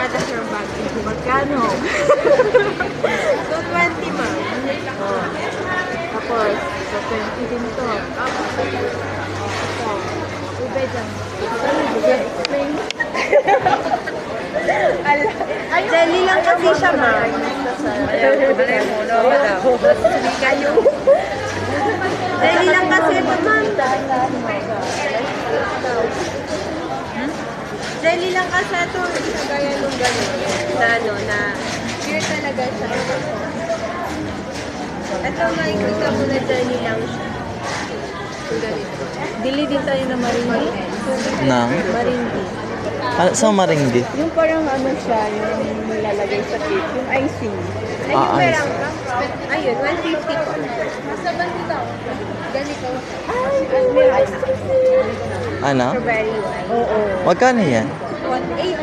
gatas ng bag. Magkano? 220 ma'am. Oh. Tapos, 220 din to. Ubay dyan. Explain. Jelly lang kasi siya, ma'am. Jelly lang kasi ito, ma'am. Jelly lang kasi ito. Kaya nung gano'n. Na ano, na pure talaga siya. Ito, makikita mo na jelly lang siya. Ganito. Dili din tayo na maringi. Nang? Maringi. Sa maringgi? Yung parang ano siya, yung nilalagay sa cake, yung icing. Ay, yung ice. merang ka? Ayun, 150 po. Nasa bandito. Ganito. Ay, may ice cream. Ano? Strawberry one. Oo. Magkano yan? 180.